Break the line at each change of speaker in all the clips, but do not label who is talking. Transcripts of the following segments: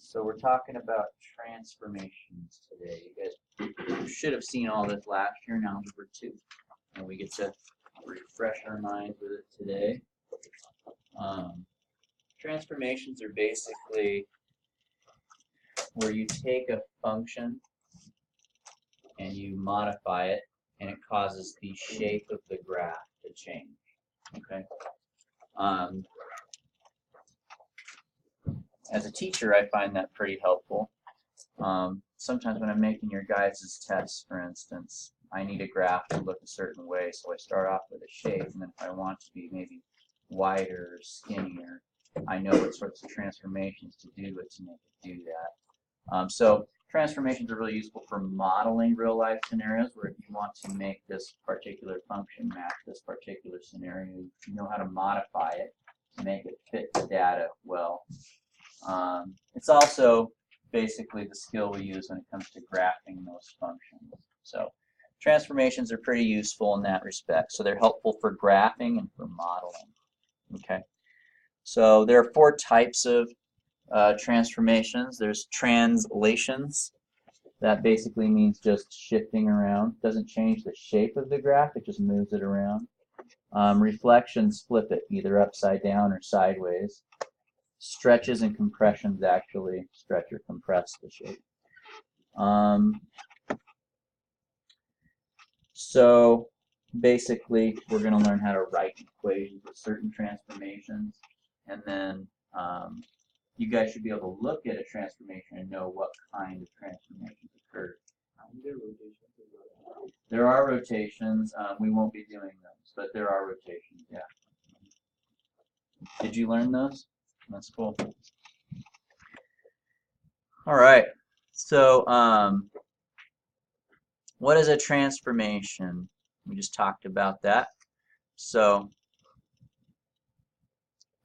So we're talking about transformations today. You guys should have seen all this last year in Algebra 2. And we get to refresh our minds with it today. Transformations are basically where you take a function and you modify it, and it causes the shape of the graph to change. Okay. As a teacher, I find that pretty helpful. Sometimes when I'm making your guys' tests, for instance, I need a graph to look a certain way, so I start off with a shape, and then if I want to be maybe wider or skinnier, I know what sorts of transformations to do it to make it do that. So transformations are really useful for modeling real-life scenarios, where if you want to make this particular function match this particular scenario, you know how to modify it to make it fit the data well. It's also basically the skill we use when it comes to graphing those functions. So transformations are pretty useful in that respect. So they're helpful for graphing and for modeling. Okay. So there are 4 types of transformations. There's translations. That basically means just shifting around. Doesn't change the shape of the graph, it just moves it around. Reflections flip it either upside down or sideways. Stretches and compressions actually stretch or compress the shape. So basically we're going to learn how to write equations with certain transformations, and then you guys should be able to look at a transformation and know what kind of transformations occurred. There are rotations. We won't be doing those, but there are rotations, yeah. Did you learn those? That's cool. All right. So what is a transformation? We just talked about that. So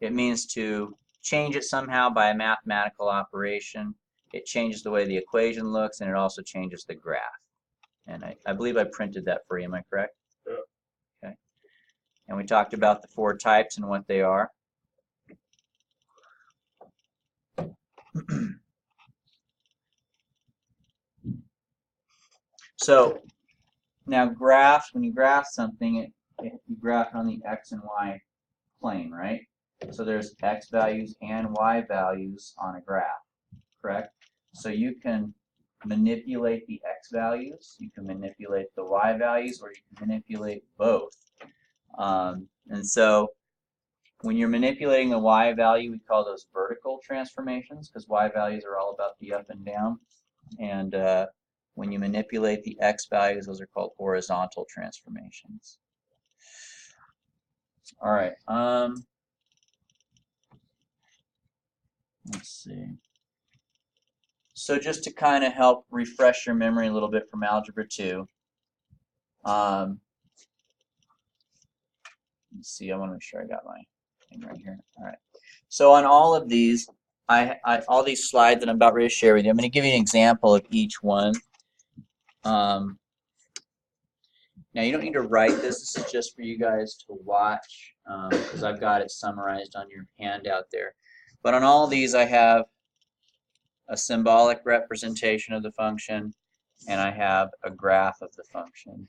it means to change it somehow by a mathematical operation. It changes the way the equation looks, and it also changes the graph. And I believe I printed that for you. Am I correct? Yeah. Okay. And we talked about the 4 types and what they are. So now graphs, when you graph something, you graph it on the x and y plane, right? So there's x values and y values on a graph, correct? So you can manipulate the x values, you can manipulate the y values, or you can manipulate both. And so when you're manipulating the y value, we call those vertical transformations, because y values are all about the up and down. And when you manipulate the x values, those are called horizontal transformations. All right. Let's see. So just to kind of help refresh your memory a little bit from Algebra 2. Let's see. I want to make sure I got my thing right here. All right. So on all of these, all these slides that I'm about ready to share with you, I'm going to give you an example of each one. Now you don't need to write this. This is just for you guys to watch, because I've got it summarized on your handout there. But on all these, I have a symbolic representation of the function, and I have a graph of the function.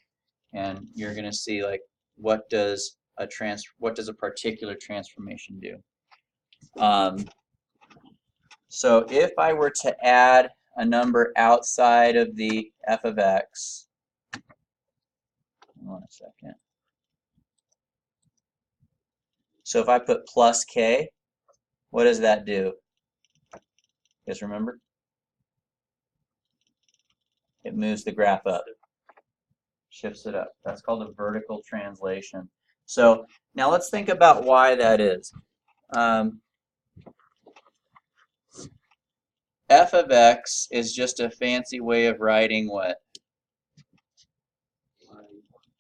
And you're going to see, like, what does a particular transformation do? So if I were to add a number outside of the f of x, hold on a second. So if I put plus k, what does that do? You guys remember? It moves the graph up, shifts it up. That's called a vertical translation. So now let's think about why that is. F of x is just a fancy way of writing what?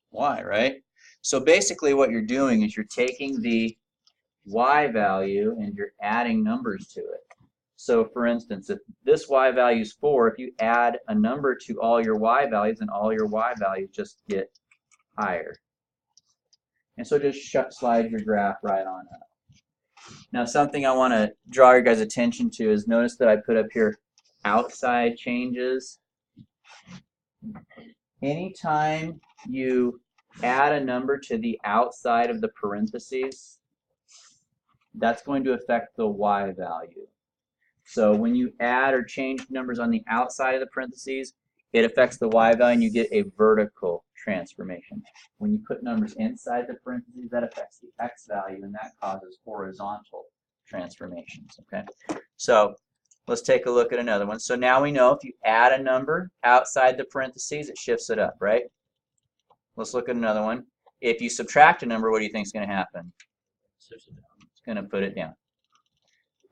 Y, right? So basically what you're doing is you're taking the y value and you're adding numbers to it. So for instance, if this y value is 4, if you add a number to all your y values, then all your y values just get higher. And so just slide your graph right on up. Now something I want to draw your guys' attention to is notice that I put up here outside changes. Anytime you add a number to the outside of the parentheses, that's going to affect the y value. So when you add or change numbers on the outside of the parentheses, it affects the y value and you get a vertical transformation. When you put numbers inside the parentheses, that affects the x value and that causes horizontal transformations. Okay, so let's take a look at another one. So now we know if you add a number outside the parentheses, it shifts it up, right? Let's look at another one. If you subtract a number, what do you think is going to happen? It's going to put it down.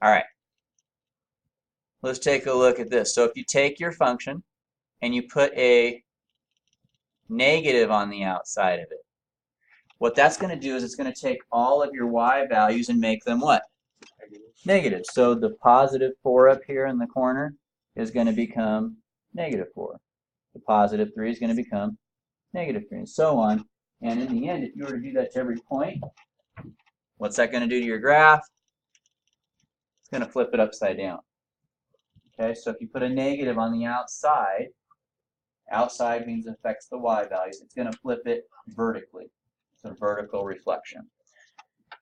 All right. Let's take a look at this. So if you take your function and you put a negative on the outside of it, what that's going to do is it's going to take all of your y values and make them what? Negative. So the positive 4 up here in the corner is going to become negative 4. The positive 3 is going to become negative 3, and so on. And in the end, if you were to do that to every point, what's that going to do to your graph? It's going to flip it upside down. Okay, so if you put a negative on the outside, outside means it affects the y values. It's going to flip it vertically. It's a vertical reflection.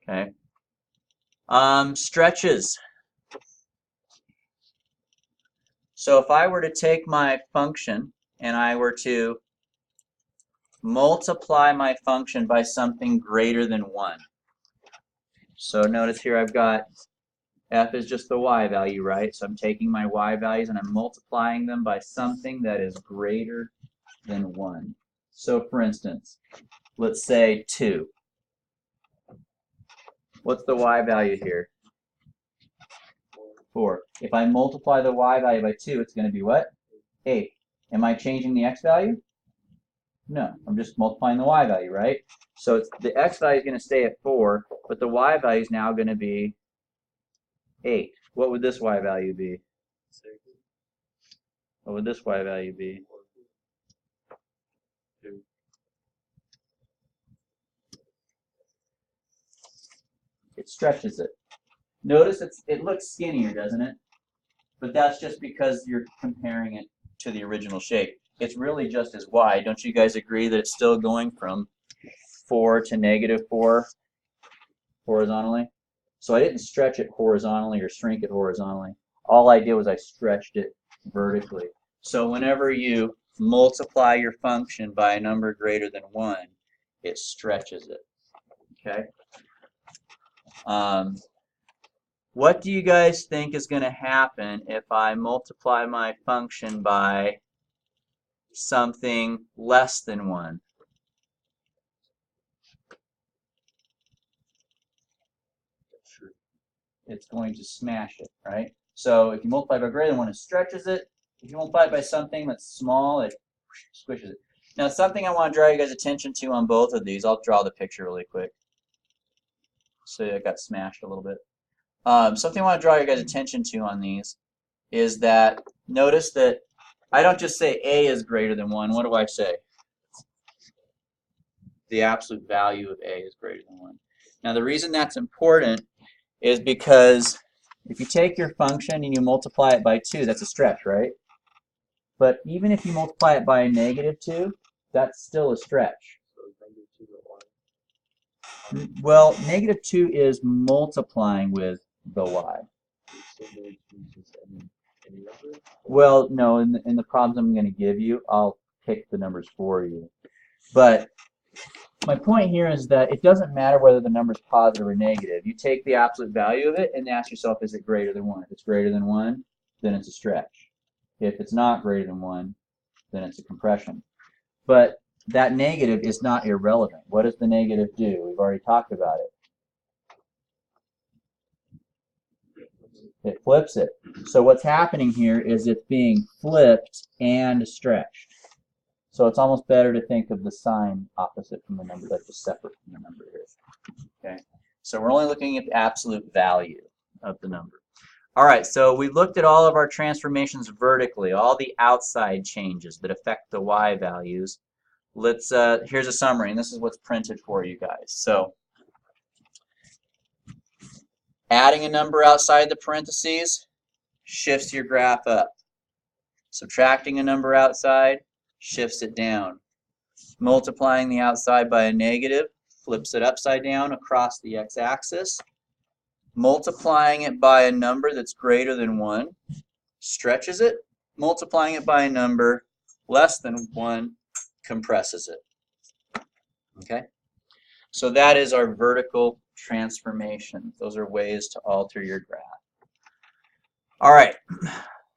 Okay. Stretches. So if I were to take my function and I were to multiply my function by something greater than 1. So notice here I've got f is just the y value, right? So I'm taking my y values and I'm multiplying them by something that is greater than 1. So for instance, let's say 2. What's the y value here? 4. If I multiply the y value by 2, it's going to be what? 8. Am I changing the x value? No, I'm just multiplying the y value, right? So the x value is going to stay at 4, but the y value is now going to be 8. What would this y value be? What would this y value be? 2. It stretches it. Notice it looks skinnier, doesn't it? But that's just because you're comparing it to the original shape. It's really just as wide. Don't you guys agree that it's still going from 4 to negative 4 horizontally? So I didn't stretch it horizontally or shrink it horizontally. All I did was I stretched it vertically. So whenever you multiply your function by a number greater than 1, it stretches it. Okay? What do you guys think is going to happen if I multiply my function by something less than 1? It's going to smash it, right? So if you multiply by greater than 1, it stretches it. If you multiply it by something that's small, it squishes it. Now, something I want to draw you guys' attention to on both of these, I'll draw the picture really quick. So it got smashed a little bit. Something I want to draw your guys' attention to on these is that notice that I don't just say a is greater than 1. What do I say? The absolute value of a is greater than 1. Now, the reason that's important is because if you take your function and you multiply it by 2, that's a stretch, right? But even if you multiply it by a negative 2, that's still a stretch. Well, negative 2 is multiplying with the y. Well, no, in the problems I'm going to give you, I'll pick the numbers for you. But my point here is that it doesn't matter whether the number is positive or negative. You take the absolute value of it and ask yourself, is it greater than 1? If it's greater than 1, then it's a stretch. If it's not greater than 1, then it's a compression. But that negative is not irrelevant. What does the negative do? We've already talked about it. It flips it. So what's happening here is it's being flipped and stretched. So it's almost better to think of the sign opposite from the number, like just separate from the number here. Okay. So we're only looking at the absolute value of the number. All right, so we looked at all of our transformations vertically, all the outside changes that affect the y values. Let's here's a summary, and this is what's printed for you guys. So Adding a number outside the parentheses shifts your graph up. Subtracting a number outside shifts it down. Multiplying the outside by a negative flips it upside down across the x-axis. Multiplying it by a number that's greater than 1 stretches it. Multiplying it by a number less than 1 compresses it. Okay? So that is our vertical transformation. Those are ways to alter your graph. All right.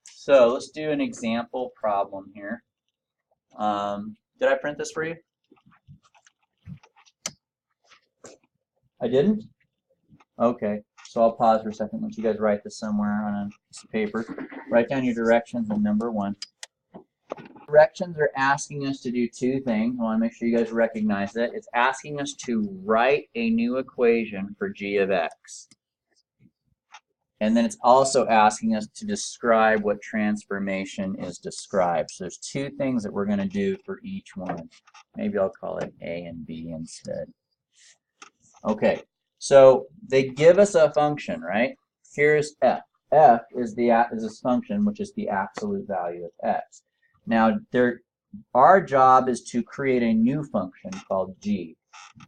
So let's do an example problem here. Did I print this for you? I didn't? Okay. So I'll pause for a second. Let you guys write this somewhere on a piece of paper. Write down your directions and number 1. Directions are asking us to do 2 things. I want to make sure you guys recognize that. It's asking us to write a new equation for g of x. And then it's also asking us to describe what transformation is described. So there's 2 things that we're going to do for each one. Maybe I'll call it A and B instead. Okay, so they give us a function, right? Here's f. F is this function, which is the absolute value of x. Now, our job is to create a new function called g.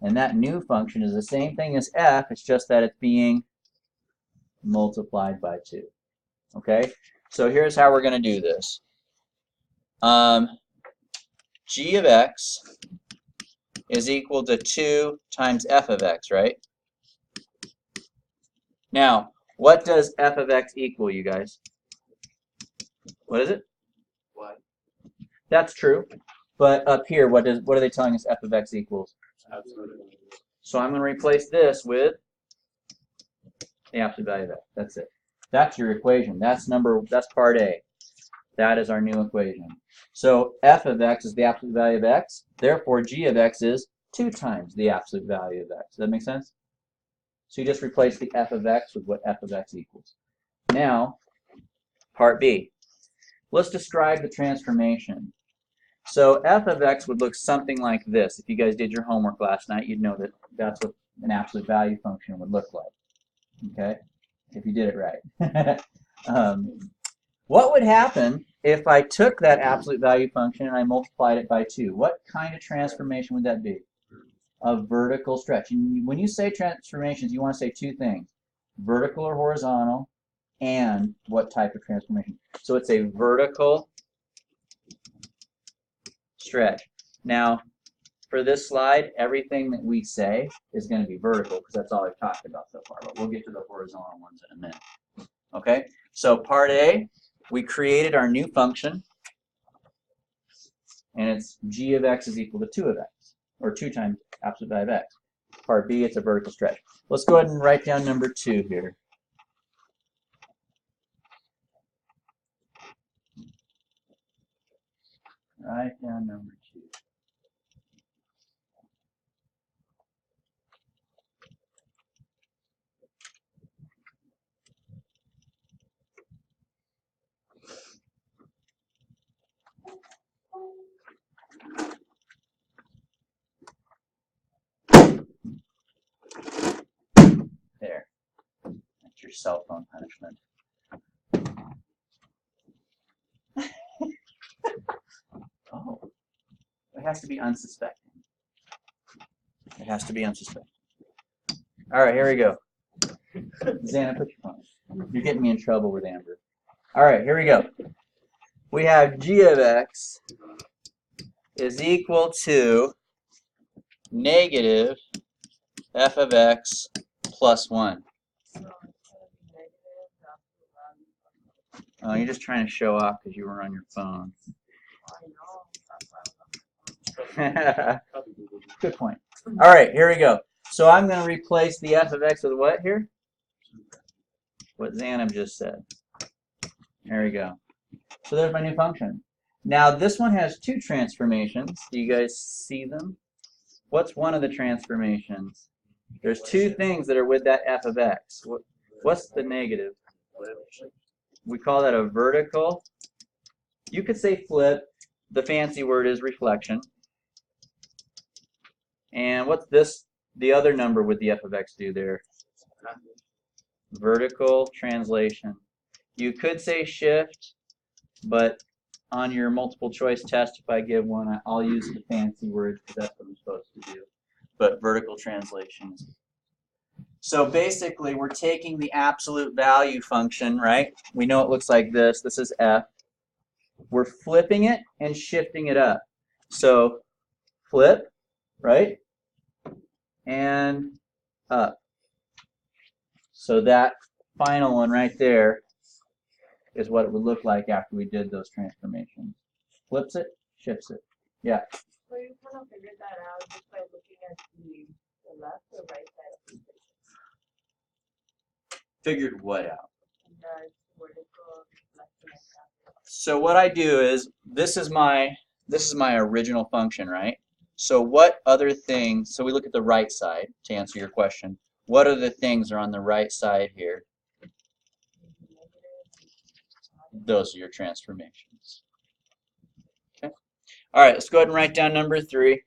And that new function is the same thing as f, it's just that it's being multiplied by 2. Okay? So here's how we're going to do this. G of x is equal to 2 times f of x, right? Now, what does f of x equal, you guys? What is it?
What?
That's true. But up here, what are they telling us f of x equals?
Absolutely.
So I'm going to replace this with the absolute value of x. That's it. That's your equation. That's part A. That is our new equation. So f of x is the absolute value of x. Therefore, g of x is 2 times the absolute value of x. Does that make sense? So you just replace the f of x with what f of x equals. Now, part B. Let's describe the transformation. So f of x would look something like this. If you guys did your homework last night, you'd know that that's what an absolute value function would look like. Okay? If you did it right. What would happen if I took that absolute value function and I multiplied it by 2? What kind of transformation would that be? A vertical stretch. And when you say transformations, you want to say 2 things. Vertical or horizontal, and what type of transformation. So it's a vertical stretch. Now, for this slide, everything that we say is going to be vertical because that's all I've talked about so far. But we'll get to the horizontal ones in a minute. Okay? So part A, we created our new function, and it's g of x is equal to 2 of x, or 2 times absolute value of x. Part B, it's a vertical stretch. Let's go ahead and write down number 2 here. Write down number 2. There. That's your cell phone punishment. Oh. It has to be unsuspecting. It has to be unsuspecting. All right, here we go. Xana, put your phone. You're getting me in trouble with Amber. All right, here we go. We have g of x is equal to negative f of x plus 1. Oh, you're just trying to show off because you were on your phone. Good point. All right, here we go. So I'm going to replace the f of x with what here? What Xana just said. There we go. So there's my new function. Now this one has 2 transformations. Do you guys see them? What's one of the transformations? There's 2 things that are with that f of x. What's the negative? We call that a vertical. You could say flip. The fancy word is reflection. And what's this, the other number with the f of x do there? vertical translation. You could say shift, but on your multiple choice test, if I give one, I'll use the fancy words because that's what I'm supposed to do. But vertical translation. So basically, we're taking the absolute value function, right? We know it looks like this. This is f. We're flipping it and shifting it up. So flip, right? And up. So that final one right there is what it would look like after we did those transformations. Flips it, shifts it. Yeah.
So you kind of figured that out just by looking at the left or right side of the equation.
Figured what out?
The vertical left and right.
So what I do is this is my original function, right? So what other things, so we look at the right side to answer your question. What other things are on the right side here? Those are your transformations. Okay. All right, let's go ahead and write down number 3.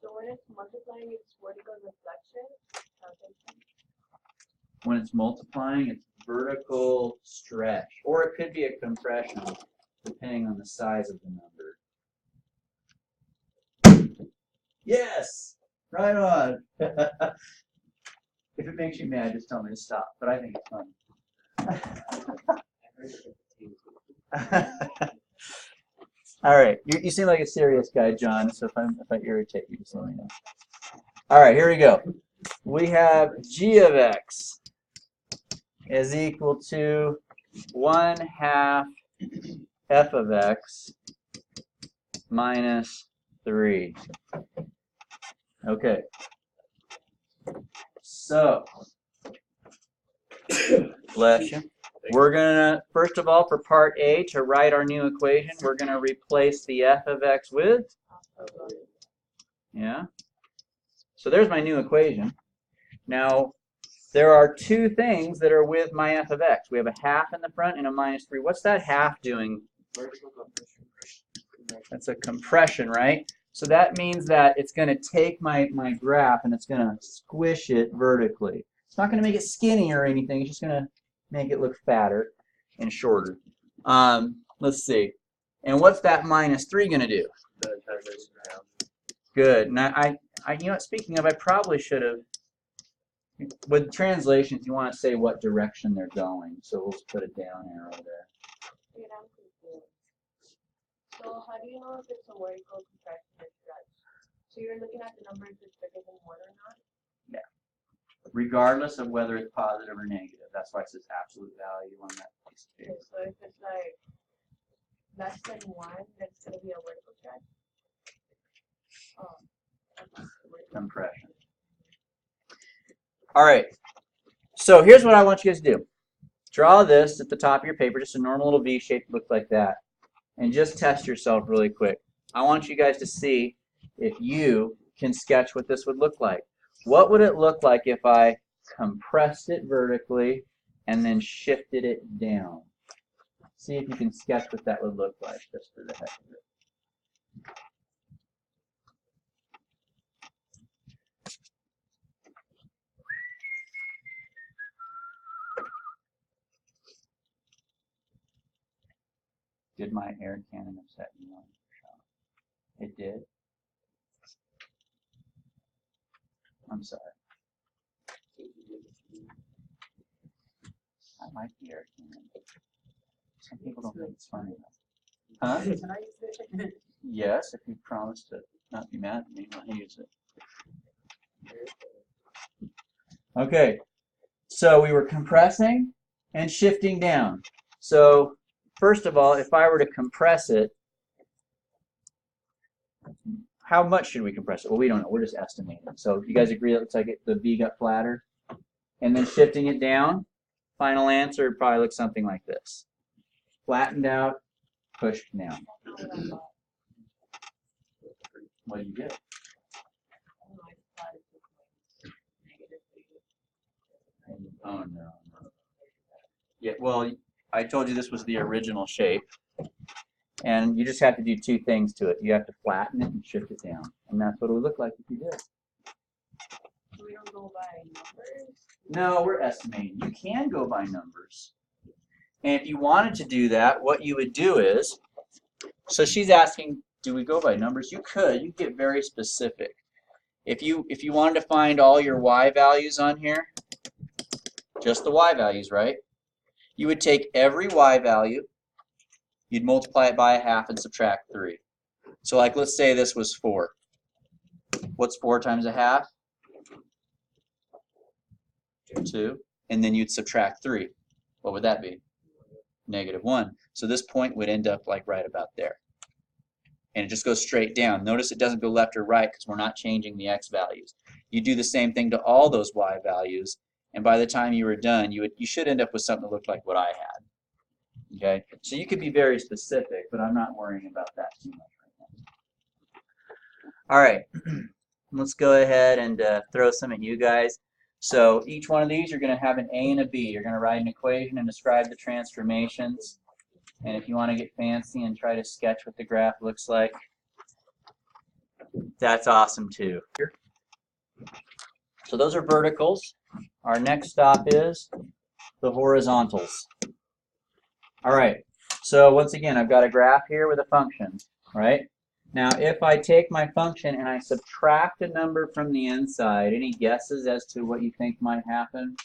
So when it's multiplying, it's vertical reflection.
When it's multiplying, it's vertical stretch, or it could be a compression, depending on the size of the number. Yes, right on. If it makes you mad, just tell me to stop. But I think it's fun. All right, you seem like a serious guy, John. So if I irritate you, just let me know. All right, here we go. We have g of x is equal to 1/2 f of x minus 3. Okay. So, bless you. We're going to, first of all, for part A, to write our new equation, we're going to replace the f of x with, yeah. So there's my new equation. Now, there are two things that are with my f of x. We have a half in the front and a minus 3. What's that half doing? That's a compression, right? So that means that it's going to take my graph and it's going to squish it vertically. It's not going to make it skinny or anything. It's just going to make it look fatter and shorter. Let's see. And what's that minus 3 going to do? Good. Now, you know what, speaking of, I probably should have, with translations, you want to say what direction they're going. So we'll just put a down arrow there.
So how do you know if it's a vertical compression or stretch? So you're looking at the number if it's bigger than 1 or not?
Yeah. Regardless of whether it's positive or negative. That's why it says absolute value on that piece of paper.
Okay, so if it's like less than 1, then it's going to be a vertical stretch? Oh.
Compression. All right. So here's what I want you guys to do. Draw this at the top of your paper, just a normal little V shape that looks like that. And just test yourself really quick. I want you guys to see if you can sketch what this would look like. What would it look like if I compressed it vertically and then shifted it down? See if you can sketch what that would look like, just for the heck of it. Did my air cannon upset you? It did? I'm sorry. I like the air cannon. Some people don't think it's funny. Huh? Yes, if you promise to not be mad at me when I use it. Okay, so we were compressing and shifting down. So first of all, if I were to compress it, how much should we compress it? Well, we don't know. We're just estimating. So you guys agree it looks like the V got flatter? And then shifting it down, final answer probably looks something like this. Flattened out, pushed down. What do you get? Oh, no. Yeah, well, I told you this was the original shape. And you just have to do two things to it. You have to flatten it and shift it down. And that's what it would look like if you did.
So we don't go by numbers?
No, we're estimating. You can go by numbers. And if you wanted to do that, what you would do is, so she's asking, do we go by numbers? You could. You get very specific. If you wanted to find all your y values on here, just the y values, right? You would take every y value, you'd multiply it by a half and subtract 3. So like let's say this was 4. What's 4 times a half? 2. And then you'd subtract 3. What would that be? -1. So this point would end up like right about there. And it just goes straight down. Notice it doesn't go left or right because we're not changing the x values. You do the same thing to all those y values, and by the time you were done, you should end up with something that looked like what I had. Okay? So you could be very specific, but I'm not worrying about that too much right now. All right. Let's go ahead and throw some at you guys. So each one of these, you're going to have an A and a B. You're going to write an equation and describe the transformations. And if you want to get fancy and try to sketch what the graph looks like, that's awesome too. So those are verticals. Our next stop is the horizontals. All right. So once again, I've got a graph here with a function, right? Now, if I take my function and I subtract a number from the inside, any guesses as to what you think might happen?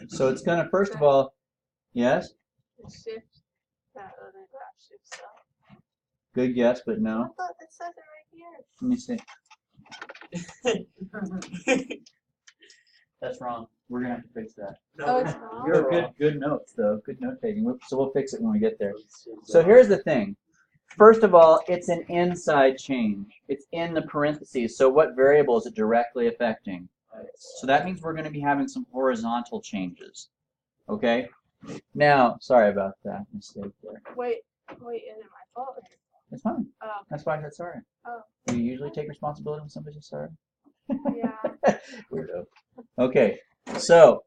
So it's going to, first of all, yes?
Shift that other graph shifts up.
Good guess, but no.
I thought that says it right here.
Let me see. That's wrong. We're going to have to fix that.
Oh, it's wrong?
You're good notes, though. Good note taking. So we'll fix it when we get there. So here's the thing. First of all, it's an inside change. It's in the parentheses. So what variable is it directly affecting? So that means we're going to be having some horizontal changes. Okay? Now, sorry about that mistake there.
Wait, is it my fault?
It's fine.
Oh.
That's why I said sorry.
Oh.
Do you usually take responsibility when somebody says sorry?
Yeah.
Weirdo. Okay, so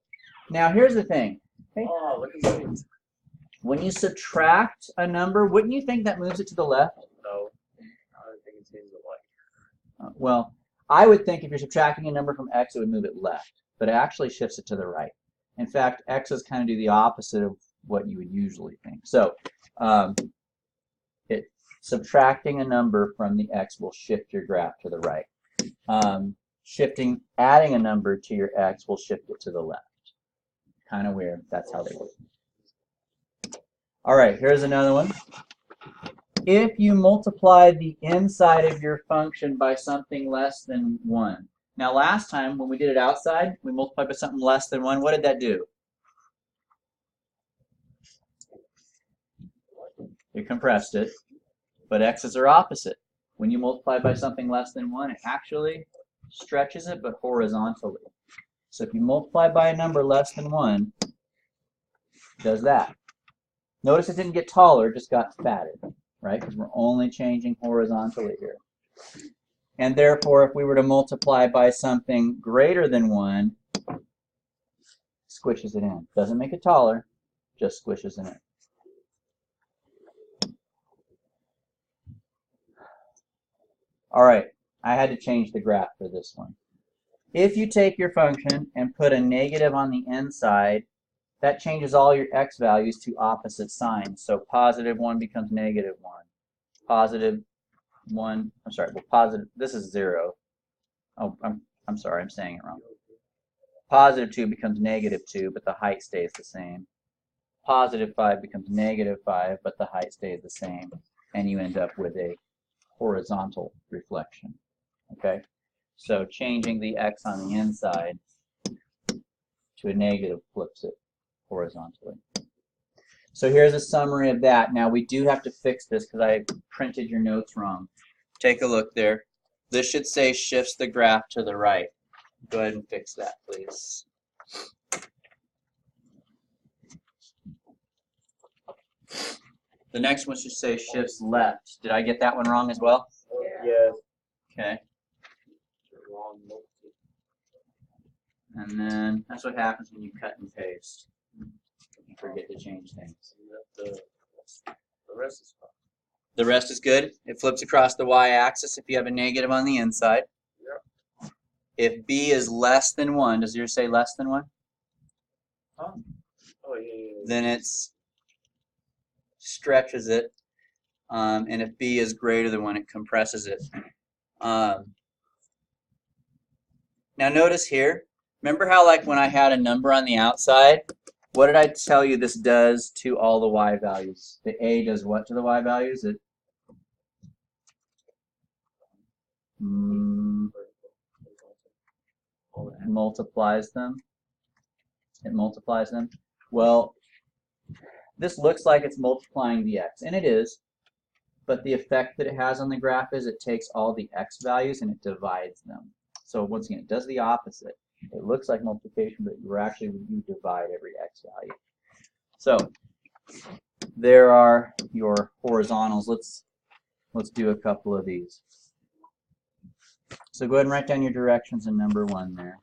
now here's the thing. Hey,
Oh, look at that.
when you subtract a number, wouldn't you think that moves it to the left?
No, I don't think it seems alike.
Well, I would think if you're subtracting a number from x, it would move it left, but it actually shifts it to the right. In fact, x's kind of do the opposite of what you would usually think. So, subtracting a number from the x will shift your graph to the right. Adding a number to your x will shift it to the left. Kind of weird. That's how they work. All right, here's another one. If you multiply the inside of your function by something less than 1. Now last time when we did it outside, we multiplied by something less than 1. What did that do? It compressed it. But x's are opposite. When you multiply by something less than 1, it actually stretches it, but horizontally. So if you multiply by a number less than 1, it does that. Notice it didn't get taller, it just got fatted, right? Because we're only changing horizontally here. And therefore, if we were to multiply by something greater than 1, squishes it in. Doesn't make it taller, just squishes it in. All right, I had to change the graph for this one. If you take your function and put a negative on the inside, that changes all your x values to opposite signs. So positive 1 becomes negative 1. Positive 1, I'm sorry, well positive, this is 0. Oh, I'm sorry, I'm saying it wrong. Positive 2 becomes negative 2, but the height stays the same. Positive 5 becomes negative 5, but the height stays the same. And you end up with a horizontal reflection. Okay? So changing the x on the inside to a negative flips it horizontally. So here's a summary of that. Now we do have to fix this because I printed your notes wrong. Take a look there. This should say shifts the graph to the right. Go ahead and fix that, please. The next one should say shifts left. Did I get that one wrong as well?
Yeah.
Okay. And then that's what happens when you cut and paste. You forget to change things.
The rest is fine.
The rest is good. It flips across the y-axis if you have a negative on the inside.
Yeah.
If b is less than 1, does yours say less than 1?
Huh? Oh, yeah.
Then it's stretches it. And if b is greater than 1, it compresses it. Now notice here, remember how like when I had a number on the outside, what did I tell you this does to all the y values? The a does what to the y values? It multiplies them. It multiplies them. Well, this looks like it's multiplying the x, and it is, but the effect that it has on the graph is it takes all the x values and it divides them. So once again, it does the opposite. It looks like multiplication, but you divide every x value. So there are your horizontals. Let's do a couple of these. So go ahead and write down your directions in number 1 there.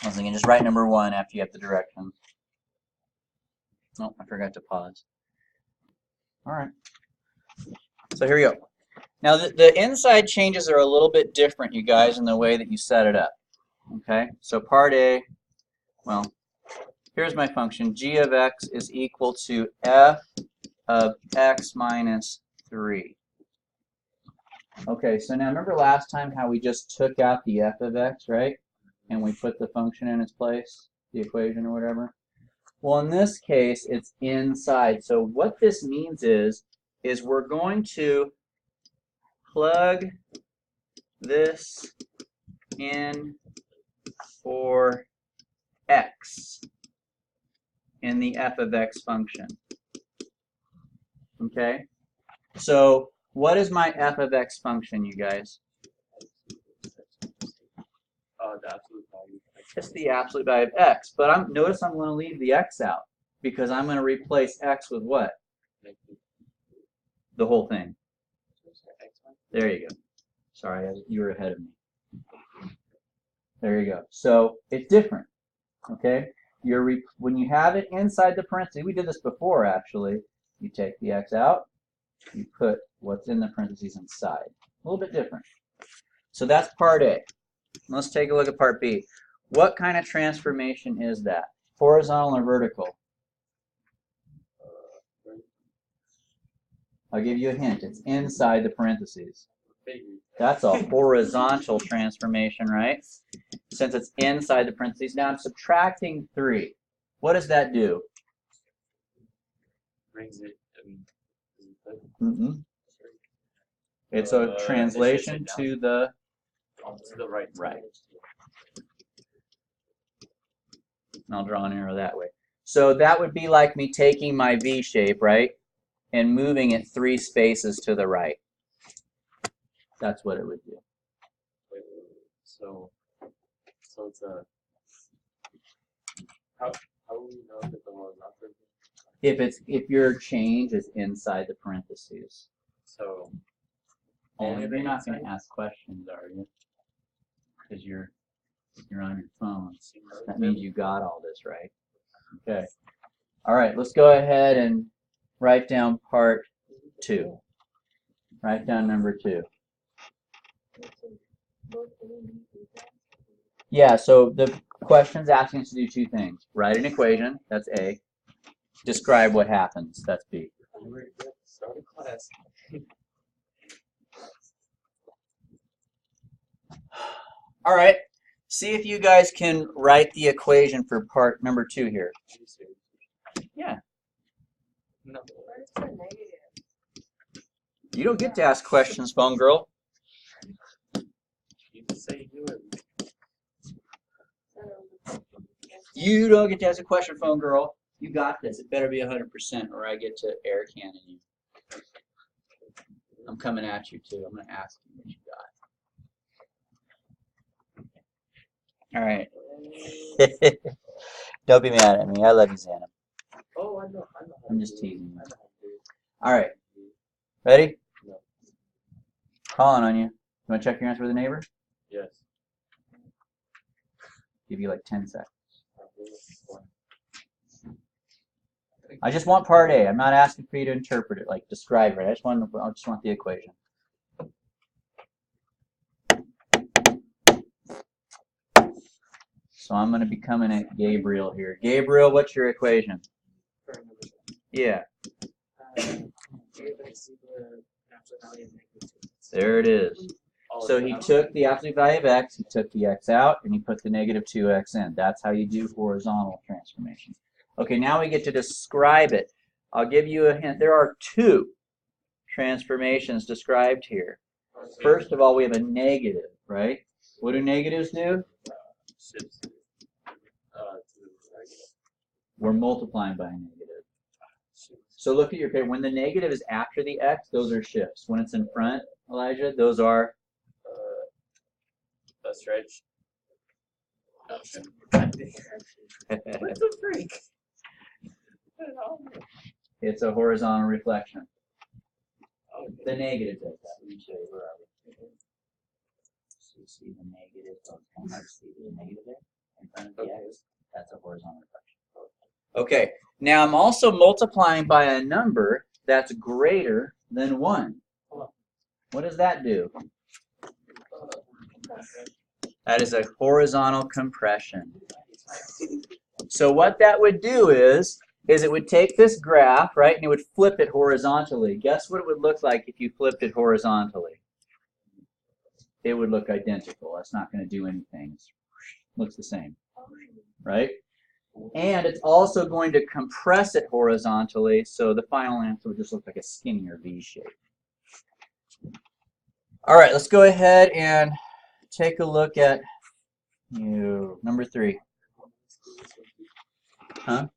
Once again, just write number 1 after you have the directions. Oh, I forgot to pause. All right. So here we go. Now the inside changes are a little bit different, you guys, in the way that you set it up. Okay, so part A, well, here's my function. G of x is equal to f of x minus 3. Okay, so now remember last time how we just took out the f of x, right? And we put the function in its place, the equation or whatever? Well, in this case, it's inside. So what this means is we're going to plug this in for x in the f of x function. Okay? So what is my f of x function, you guys?
The absolute value.
It's the absolute value of x. But notice I'm going to leave the x out because I'm going to replace x with what? The whole thing. There you go. Sorry, you were ahead of me. There you go. So it's different. Okay? When you have it inside the parentheses, we did this before actually. You take the x out, you put what's in the parentheses inside. A little bit different. So that's part A. Let's take a look at part B. What kind of transformation is that? Horizontal or vertical? I'll give you a hint. It's inside the parentheses. That's a horizontal transformation, right? Since it's inside the parentheses. Now I'm subtracting 3. What does that do?
Brings it.
It's a translation to the
right.
Right. And I'll draw an arrow that way. So that would be like me taking my V shape, right, and moving it 3 spaces to the right. That's what it would do.
So it's a. How will we know if the one is not vertical?
If your change is inside the parentheses.
So.
And you're not going to ask questions, are you? Because you're on your phone. That means you got all this, right? Okay. All right, let's go ahead and write down part 2. Write down number 2. Yeah, so the question's asking us to do 2 things. Write an equation, that's A. Describe what happens, that's B.
Start a class.
All right. See if you guys can write the equation for part number 2 here. Yeah.
No.
Where's the negative?
You don't get to ask questions, phone girl.
You can say you it.
You don't get to ask a question, phone girl. You got this. It better be 100% or I get to air cannon you. I'm coming at you too. I'm going to ask you what you got. All right. Don't be mad at me. I love you, Xana.
Oh, I know.
I'm just teasing you. All right. Ready?
No.
Calling on you. You want to check your answer with a neighbor?
Yes.
Give you like 10 seconds. I just want part A. I'm not asking for you to interpret it, like describe it. I just want the equation. So I'm going to be coming at Gabriel here. Gabriel, what's your equation? Yeah. There it is. So he took the absolute value of x, he took the x out, and he put the negative 2x in. That's how you do horizontal transformation. Okay, now we get to describe it. I'll give you a hint. There are 2 transformations described here. First of all, we have a negative, right? What do negatives do? We're multiplying by a negative. So look at your paper. When the negative is after the x, those are shifts. When it's in front, Elijah, those are
a stretch. What the freak?
It's a horizontal reflection. The negative does that. Let me show you where are we. So you see the negative. See the negative there in front of the x. That's a horizontal reflection. Okay. Now I'm also multiplying by a number that's greater than 1. What does that do? That is a horizontal compression. So what that would do is it would take this graph, right, and it would flip it horizontally. Guess what it would look like if you flipped it horizontally? It would look identical. That's not going to do anything. It looks the same, right? And it's also going to compress it horizontally, so the final answer would just look like a skinnier V shape. All right, let's go ahead and take a look at number 3. Huh?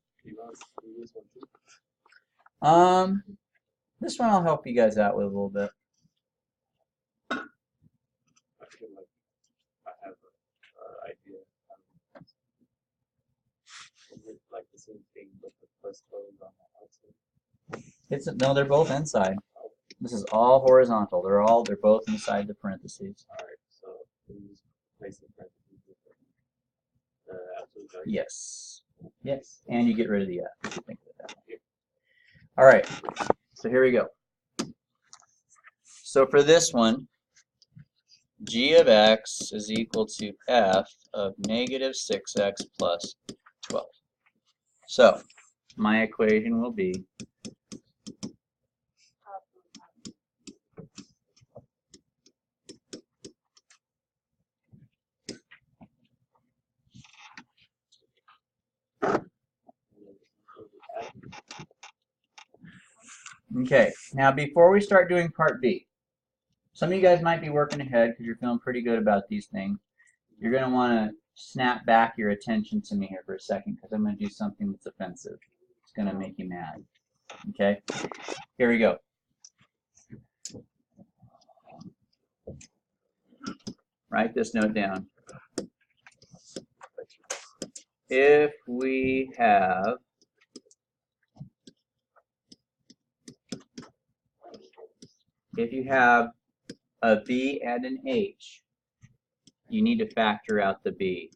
This one I'll help you guys out with a little bit.
I feel like I have an idea. It's like the same thing, but the first row is on the outside.
No, they're both inside. This is all horizontal. They're both inside the parentheses.
All right, so we just place the parentheses with the absolute value.
Yes. Yes. And you get rid of the f if you think of it that way. All right. So here we go. So for this one, g of x is equal to f of negative 6x plus 12. So my equation will be okay. Now before we start doing part B, some of you guys might be working ahead because you're feeling pretty good about these things. You're going to want to snap back your attention to me here for a second because I'm going to do something that's offensive. It's going to make you mad. Okay? Here we go. Write this note down. If we have a B and an H, you need to factor out the B.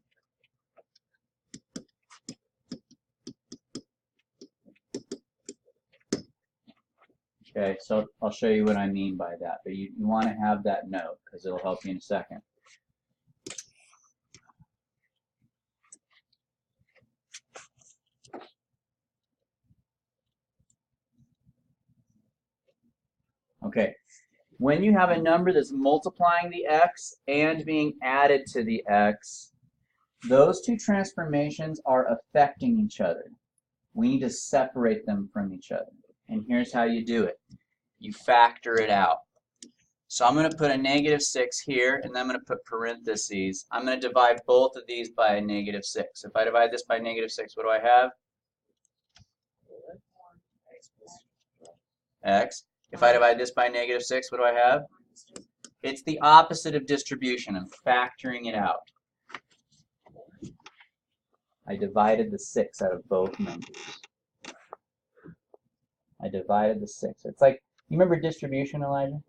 Okay, so I'll show you what I mean by that, but you want to have that note because it'll help you in a second. Okay, When you have a number that's multiplying the x and being added to the x, those two transformations are affecting each other. We need to separate them from each other. And here's how you do it. You factor it out. So I'm going to put a -6 here, and then I'm going to put parentheses. I'm going to divide both of these by a -6. If I divide this by -6, what do I have? X. If I divide this by -6, what do I have? It's the opposite of distribution. I'm factoring it out. I divided the 6 out of both numbers. I divided the 6. It's like, you remember distribution, Elijah?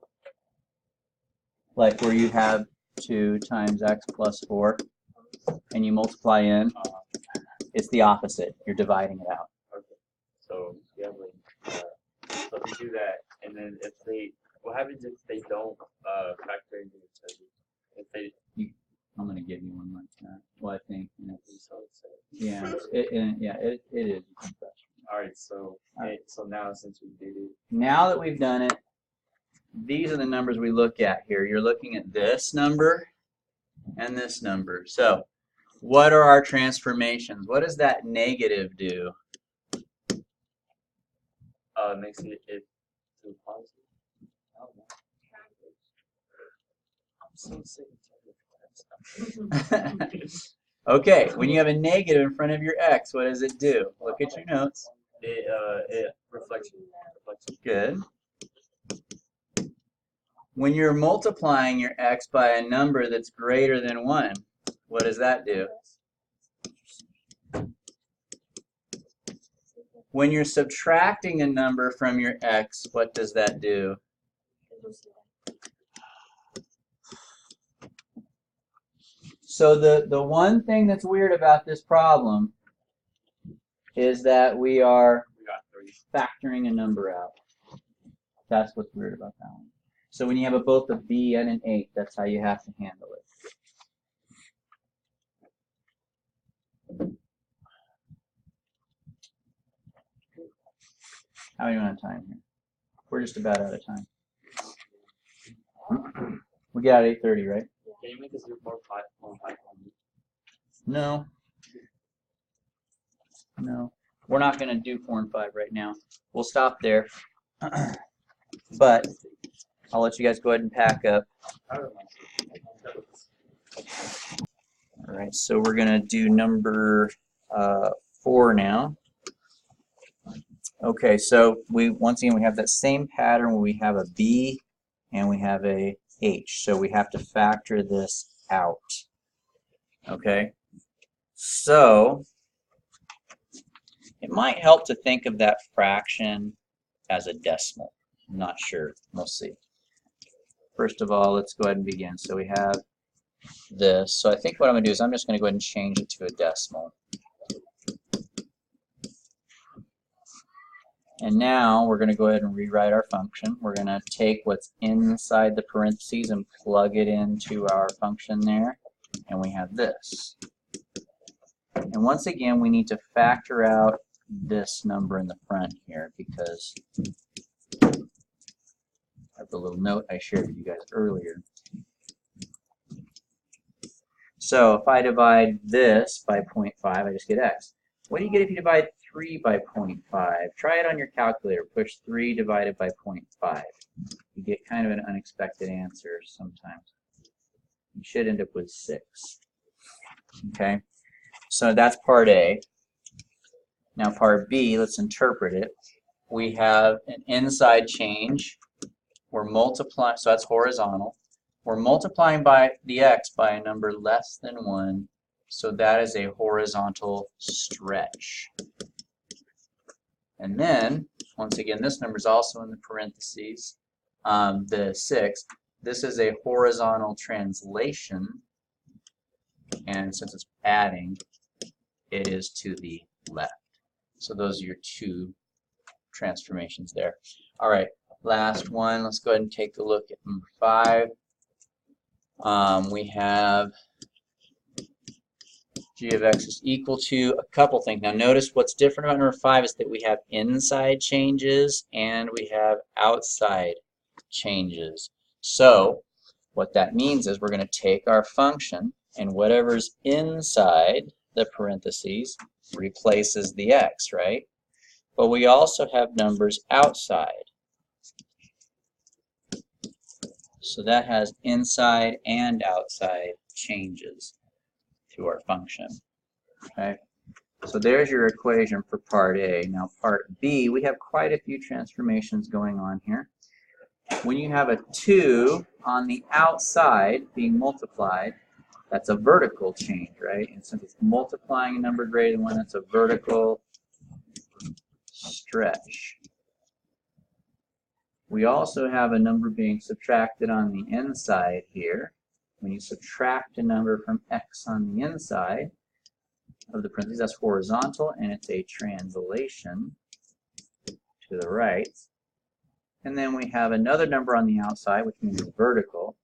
Like where you have 2 times x plus 4, and you multiply in. It's the opposite. You're dividing it out.
Okay. So you have like, so they do that, and then if they, what happens if they don't factor into each other? If they,
I'm going to give you one like that. Well, I think.
yeah.
It is.
All right. So so now since we did it,
Now that we've done it, these are the numbers we look at here. You're looking at this number and this number. So what are our transformations? What does that negative do?
makes it to positive. Oh, no. I'm so sick of
Okay, when you have a negative in front of your x, what does it do? Look at your notes.
It reflects.
Good. When you're multiplying your x by a number that's greater than 1, what does that do? When you're subtracting a number from your x, what does that do? So the one thing that's weird about this problem is that we are factoring a number out. That's what's weird about that one. So when you have both a b and an 8, that's how you have to handle it. How are you on time here? We're just about out of time. We get out at 8:30, right?
Can you make us do 4, 5?
No. No. We're not going to do 4 and 5 right now. We'll stop there. But I'll let you guys go ahead and pack up. All right, so we're going to do number 4 now. Okay, so once again we have that same pattern where we have a B and we have a H. So we have to factor this out. Okay, so it might help to think of that fraction as a decimal. I'm not sure. We'll see. First of all, let's go ahead and begin. So we have this. So I think what I'm going to do is I'm just going to go ahead and change it to a decimal. And now we're going to go ahead and rewrite our function. We're going to take what's inside the parentheses and plug it into our function there. And we have this. And once again, we need to factor out this number in the front here because of the little note I shared with you guys earlier. So if I divide this by 0.5, I just get x. What do you get if you divide 3 by 0.5? Try it on your calculator. Push 3 divided by 0.5. You get kind of an unexpected answer sometimes. You should end up with 6. Okay, so that's part A. Now part B, let's interpret it. We have an inside change. We're multiplying, so that's horizontal. We're multiplying by the x by a number less than 1. So that is a horizontal stretch. And then, once again, this number is also in the parentheses, the 6. This is a horizontal translation. And since it's adding, it is to the left. So those are your 2 transformations there. All right, last one. Let's go ahead and take a look at number 5. We have g of x is equal to a couple things. Now notice what's different about number 5 is that we have inside changes and we have outside changes. So what that means is we're going to take our function, and whatever's inside the parentheses replaces the x, right? But we also have numbers outside. So that has inside and outside changes to our function. Okay? So there's your equation for part A. Now part B, we have quite a few transformations going on here. When you have a 2 on the outside being multiplied, that's a vertical change, right? And since it's multiplying a number greater than 1, that's a vertical stretch. We also have a number being subtracted on the inside here. When you subtract a number from x on the inside of the parentheses, that's horizontal, and it's a translation to the right. And then we have another number on the outside, which means vertical.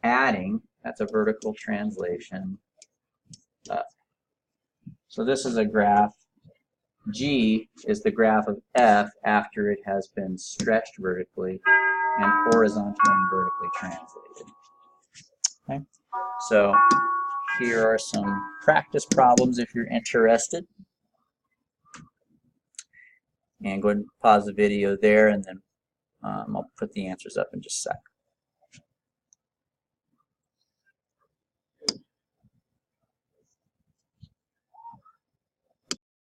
Adding, that's a vertical translation up. So this is a graph. G is the graph of f after it has been stretched vertically and horizontally and vertically translated. Okay? So here are some practice problems if you're interested. And go ahead and pause the video there, and then I'll put the answers up in just a sec.